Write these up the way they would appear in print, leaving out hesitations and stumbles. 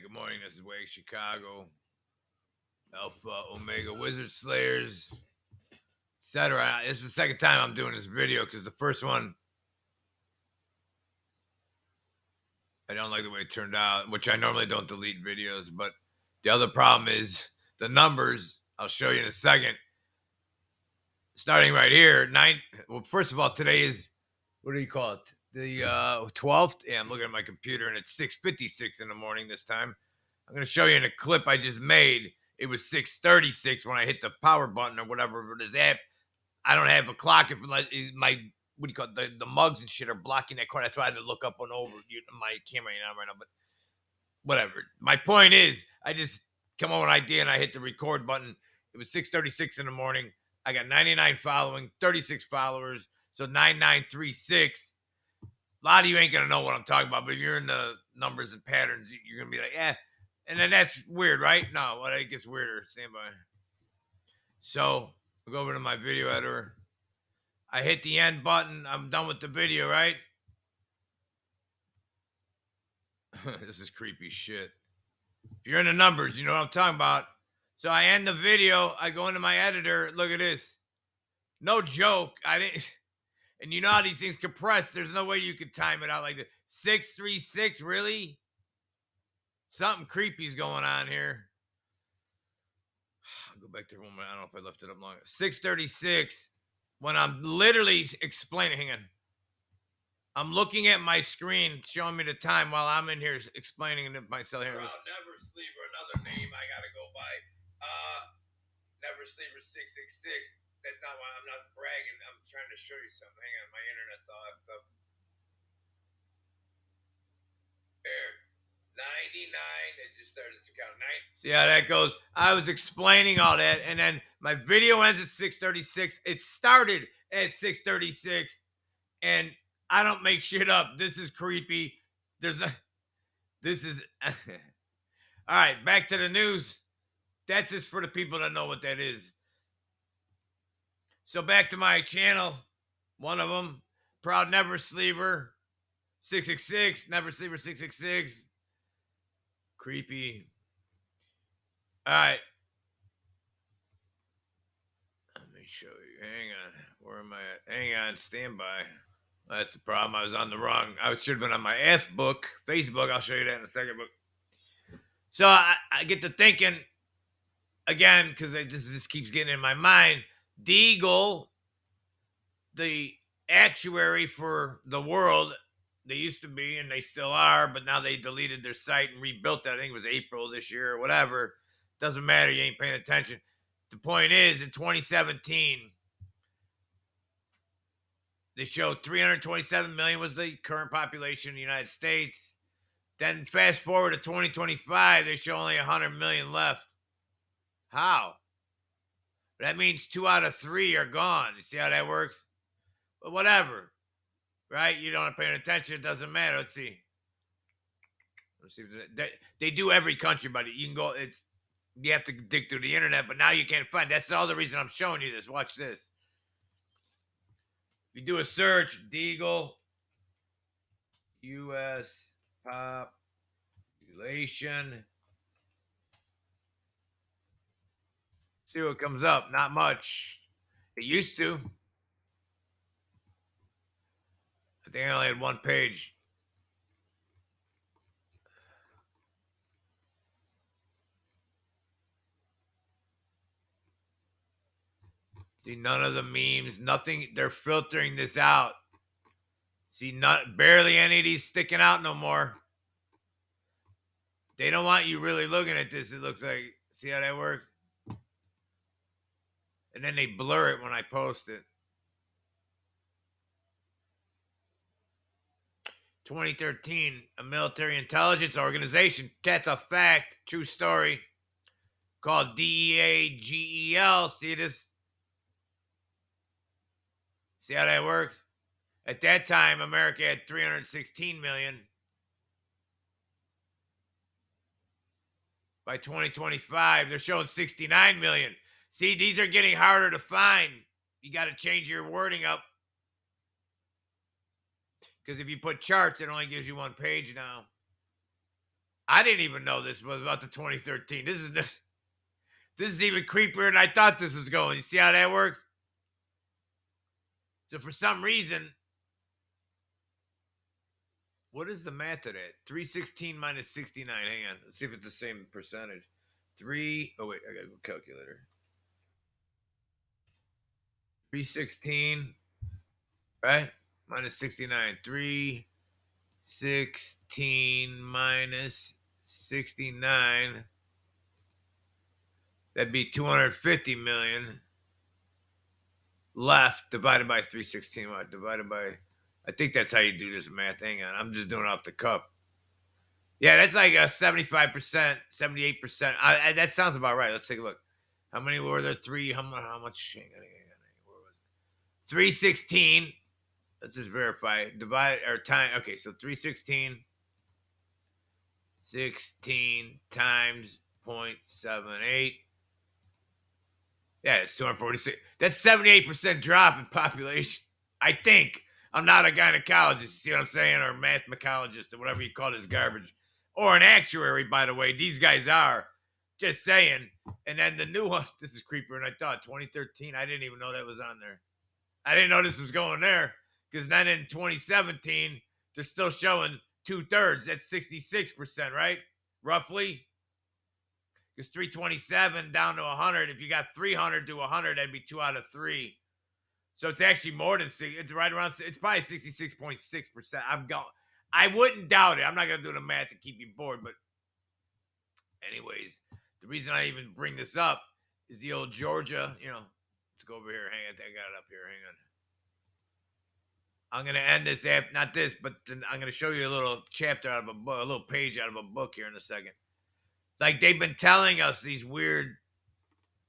Good morning. This is Wag Chicago, Alpha Omega Wizardslayers, etc. This is the second time I'm doing this video because the first one I don't like the way it turned out, which I normally don't delete videos. But the other problem is the numbers. I'll show you in a second. Starting right here, Well, first of all, today is, what do you call it? The 12th. Yeah, I'm looking at my computer and it's 6:56 in the morning this time. I'm going to show you in a clip I just made. It was 6:36 when I hit the power button or whatever for this app. I don't have a clock. If my, what do you call it? The mugs and shit are blocking that corner. That's why I had to look up and over my camera right now. But whatever. My point is, I just come up with an idea and I hit the record button. It was 6:36 in the morning. I got 99 following, 36 followers, so 9936. A lot of you ain't gonna know what I'm talking about, but if you're in the numbers and patterns, you're gonna be like, yeah. And then that's weird, right? No, well, it gets weirder. Stand by. So I'll go over to my video editor. I hit the end button. I'm done with the video, right? This is creepy shit. If you're in the numbers, you know what I'm talking about. So I end the video. I go into my editor. Look at this. No joke. I didn't. And you know how these things compress. There's no way you could time it out like this. 636, really? Something creepy's going on here. I'll go back to the room. I don't know if I left it up long. 636. When I'm literally explaining, hang on. I'm looking at my screen, showing me the time while I'm in here explaining it myself. Here. Never Sleeper, another name I gotta go by. Never Sleeper 666. That's not why I'm not bragging. I'm trying to show you something. Hang on, my internet's all effed up. There. 99. It just started to count 9. See how that goes? I was explaining all that, and then my video ends at 6:36. It started at 6:36, and I don't make shit up. This is creepy. There's no. This is. All right, back to the news. That's just for the people that know what that is. So back to my channel. One of them, Proud Never Sleeper 666, Never Sleeper 666. Creepy. All right. Let me show you. Hang on. Where am I at? Hang on. Stand by. That's the problem. I was on the wrong. I should have been on my Facebook. I'll show you that in a second. But so I get to thinking again because this keeps getting in my mind. Deagle, the actuary for the world, they used to be and they still are, but now they deleted their site and rebuilt it. I think it was April this year or whatever. Doesn't matter. You ain't paying attention. The point is, in 2017, they showed 327 million was the current population in the United States. Then fast forward to 2025, they show only 100 million left. How? That means 2 out of 3 are gone. You see how that works? But whatever, right? You don't pay attention. It doesn't matter. Let's see. They do every country, buddy. You can go. You have to dig through the internet, but now you can't find. That's all the reason I'm showing you this. Watch this. If you do a search, Deagle, U.S. population. See what comes up. Not much. It used to. I think I only had one page. See, none of the memes, nothing. They're filtering this out. See, barely any of these sticking out no more. They don't want you really looking at this. It looks like, see how that works? And then they blur it when I post it. 2013, a military intelligence organization, that's a fact, true story, called DEAGEL. See this? See how that works? At that time, America had 316 million. By 2025, they're showing 69 million. See, these are getting harder to find. You got to change your wording up. Because if you put charts, it only gives you one page now. I didn't even know this was about the 2013. This is even creepier than I thought this was going. You see how that works? So for some reason, what is the math of that? 316 minus 69. Hang on. Let's see if it's the same percentage. Oh wait, I got a calculator. 316, right? Minus 69. 316 minus 69. That'd be 250 million left divided by 316. What? Divided by, I think that's how you do this math. Hang on. I'm just doing it off the cuff. Yeah, that's like a 75%, 78%. That sounds about right. Let's take a look. How many were there? Three. How much? Hang on. Where was it? 316. Let's just verify. Divide or time. Okay, so 316. 16 times 0.78. Yeah, it's 246. That's 78% drop in population. I think. I'm not a gynecologist, you see what I'm saying? Or a mathemacologist or whatever you call this garbage. Or an actuary, by the way. These guys are. Just saying. And then the new one, this is creepier than I thought. 2013. I didn't even know that was on there. I didn't know this was going there. Because then in 2017, they're still showing 2/3. That's 66%, right? Roughly. Because 327 down to 100. If you got 300 to 100, that'd be 2 out of 3. So it's actually more than 6. It's right around. It's probably 66.6%. I'm going. I wouldn't doubt it. I'm not gonna do the math to keep you bored, but anyways, the reason I even bring this up is the old Georgia. Let's go over here. Hang on, I got it up here. Hang on. I'm gonna end this app, not this, but I'm gonna show you a little chapter out of a book, a little page out of a book here in a second. Like they've been telling us these weird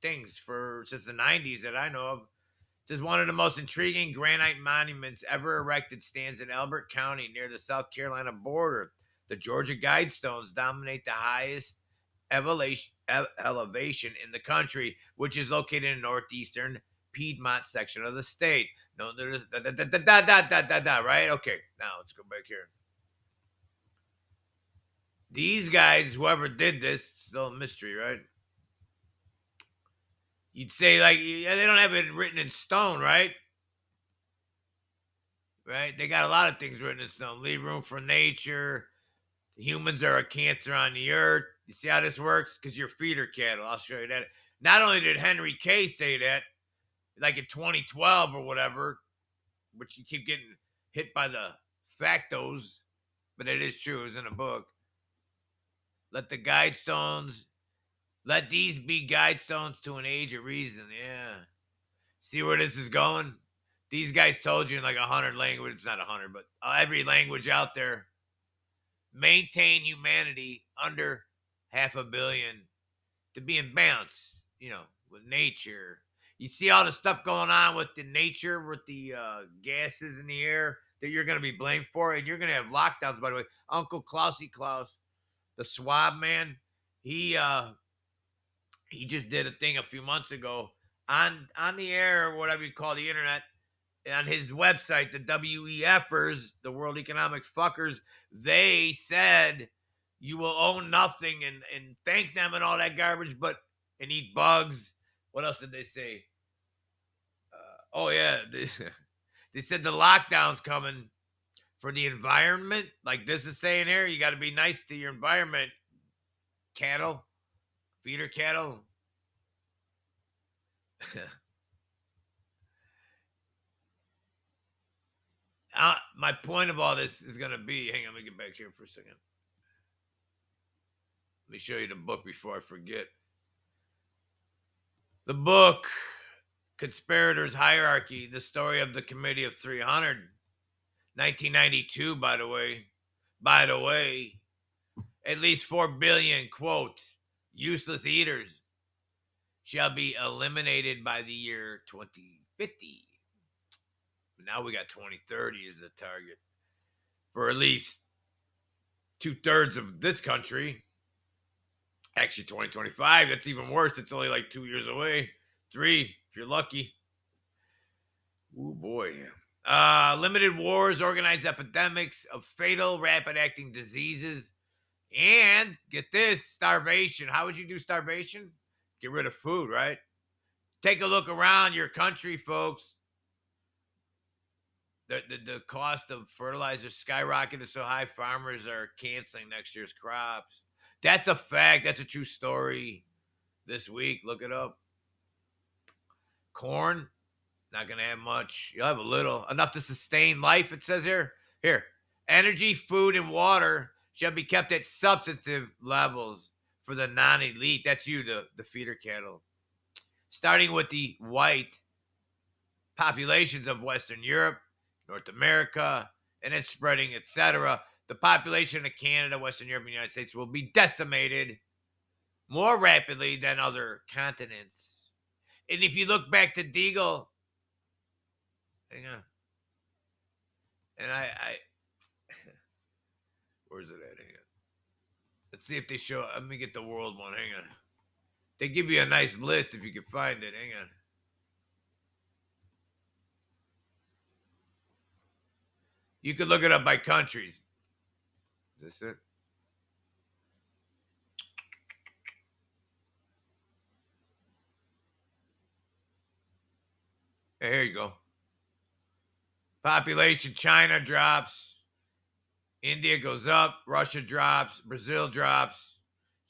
things since the 90s that I know of. It says one of the most intriguing granite monuments ever erected stands in Elbert County near the South Carolina border. The Georgia Guidestones dominate the highest elevation in the country, which is located in the northeastern Piedmont section of the state. No, there's right? Okay, now let's go back here. These guys, whoever did this, still a mystery, right? You'd say, like, yeah, they don't have it written in stone, right? Right? They got a lot of things written in stone. Leave room for nature. Humans are a cancer on the earth. You see how this works? Because your feet are cattle. I'll show you that. Not only did Henry K say that, like in 2012 or whatever, which you keep getting hit by the factos, but it is true. It was in a book. Let these be guidestones to an age of reason. Yeah. See where this is going? These guys told you in like 100 languages, not 100, but every language out there, maintain humanity under 500 million to be in balance, with nature. You see all the stuff going on with the nature, with the gases in the air that you're going to be blamed for, and you're going to have lockdowns, by the way. Uncle Klausy Klaus, the swab man, he just did a thing a few months ago on the air or whatever you call the internet, on his website, the WEFers, the World Economic Fuckers. They said you will own nothing and thank them and all that garbage, and eat bugs. What else did they say? Oh yeah, they said the lockdown's coming for the environment. Like this is saying here, you got to be nice to your environment. Cattle, feeder cattle. My point of all this is going to be, hang on, let me get back here for a second. Let me show you the book before I forget. The book, Conspirators Hierarchy, the story of the Committee of 300, 1992, by the way. By the way, at least 4 billion, quote, useless eaters shall be eliminated by the year 2050. Now we got 2030 as the target for at least 2/3 of this country. Actually, 2025, that's even worse. It's only like 2 years away. 3, if you're lucky. Ooh, boy. Limited wars, organized epidemics of fatal, rapid-acting diseases And get this, starvation. How would you do starvation? Get rid of food, right? Take a look around your country, folks. The cost of fertilizer skyrocketed so high, farmers are canceling next year's crops. That's a fact. That's a true story. This week, look it up. Corn, not going to have much. You'll have a little, enough to sustain life, it says here. Here, energy, food, and water shall be kept at substantive levels for the non-elite. That's you, the feeder cattle. Starting with the white populations of Western Europe, North America, and then spreading, etc. The population of Canada, Western Europe, and the United States will be decimated more rapidly than other continents. And if you look back to Deagle, hang on, and I where's it at? Hang on. Let's see if they show. Let me get the world one. Hang on. They give you a nice list if you can find it. Hang on. You could look it up by countries. Is this it? Hey, here you go. Population: China drops, India goes up, Russia drops, Brazil drops,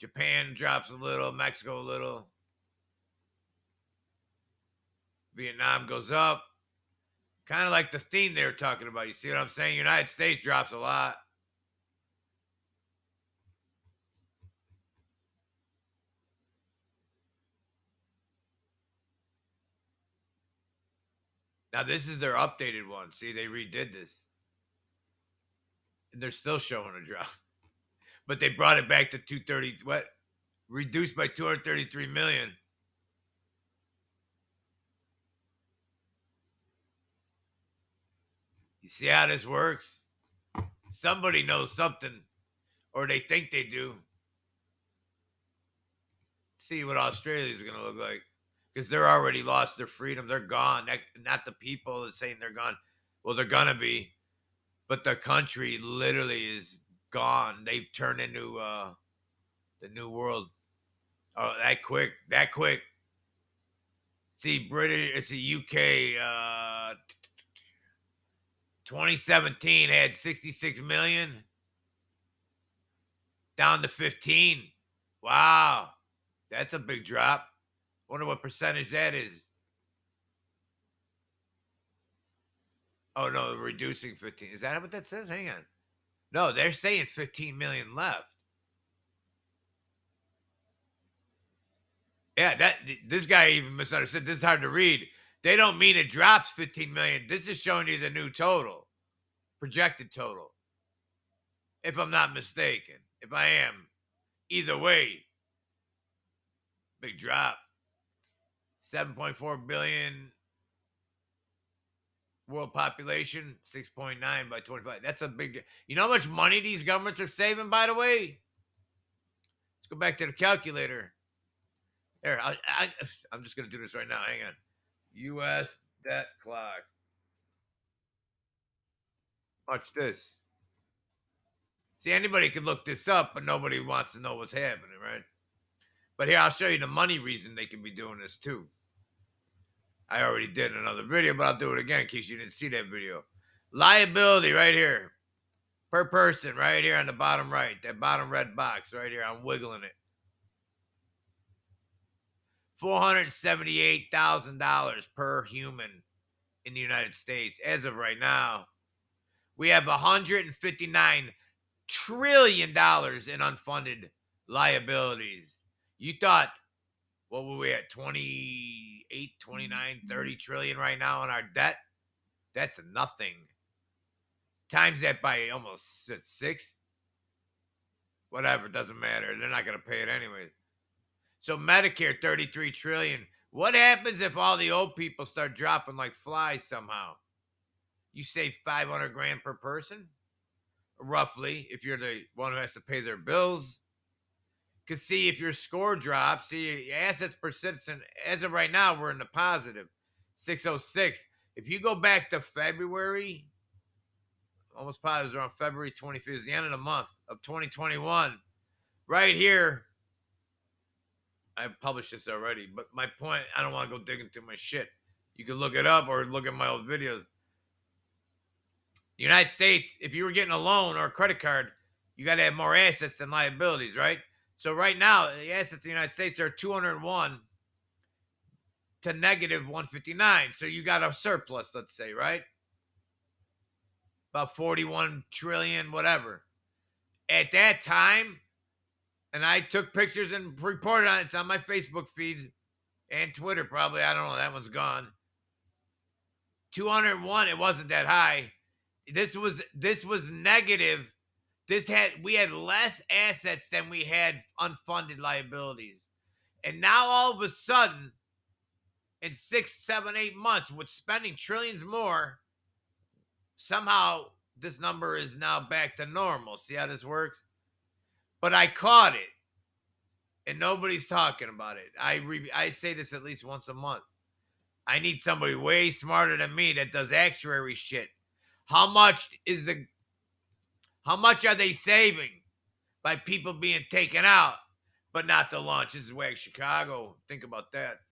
Japan drops a little, Mexico a little, Vietnam goes up. Kind of like the theme they were talking about. You see what I'm saying? United States drops a lot. Now, this is their updated one. See, they redid this. And they're still showing a drop. But they brought it back to 230. What? Reduced by 233 million. You see how this works? Somebody knows something, or they think they do. See what Australia is going to look like. Because they're already lost their freedom. They're gone. Not the people that's saying they're gone. Well, they're going to be. But the country literally is gone. They've turned into the new world. Oh, that quick. That quick. See, British, it's the UK. 2017 had 66 million. Down to 15. Wow. That's a big drop. Wonder what percentage that is. Oh, no, reducing 15. Is that what that says? Hang on. No, they're saying 15 million left. Yeah, this guy even misunderstood. This is hard to read. They don't mean it drops 15 million. This is showing you the new total, projected total. If I'm not mistaken. If I am, either way, big drop. 7.4 billion world population, 6.9 by 25. That's a big. You know how much money these governments are saving, by the way? Let's go back to the calculator. There, I'm just going to do this right now. Hang on. U.S. debt clock. Watch this. See, anybody can look this up, but nobody wants to know what's happening, right? But here, I'll show you the money reason they can be doing this too. I already did another video, but I'll do it again in case you didn't see that video. Liability right here. Per person right here on the bottom right. That bottom red box right here. I'm wiggling it. $478,000 per human in the United States. As of right now, we have $159 trillion in unfunded liabilities. You thought, what were we at? 28, 29, 30 trillion right now on our debt? That's nothing. Times that by almost 6. Whatever, doesn't matter. They're not going to pay it anyway. So Medicare, 33 trillion. What happens if all the old people start dropping like flies somehow? You save 500 grand per person, roughly, if you're the one who has to pay their bills. Because see, if your score drops, see, your assets per citizen, as of right now, we're in the positive, 606. If you go back to February, almost positive, around February 25th, the end of the month of 2021, right here, I've published this already, but my point, I don't want to go digging through my shit. You can look it up or look at my old videos. The United States, if you were getting a loan or a credit card, you got to have more assets than liabilities, right? So right now, the assets in the United States are 201 to negative 159. So you got a surplus, let's say, right? About 41 trillion, whatever. At that time, and I took pictures and reported on it. It's on my Facebook feeds and Twitter, probably. I don't know. That one's gone. 201, it wasn't that high. This was negative. We had less assets than we had unfunded liabilities. And now all of a sudden, in 6, 7, 8 months, with spending trillions more, somehow this number is now back to normal. See how this works? But I caught it, and nobody's talking about it. I say this at least once a month. I need somebody way smarter than me that does actuary shit. How much are they saving by people being taken out, but not the launch? This is Wag Chicago. Think about that.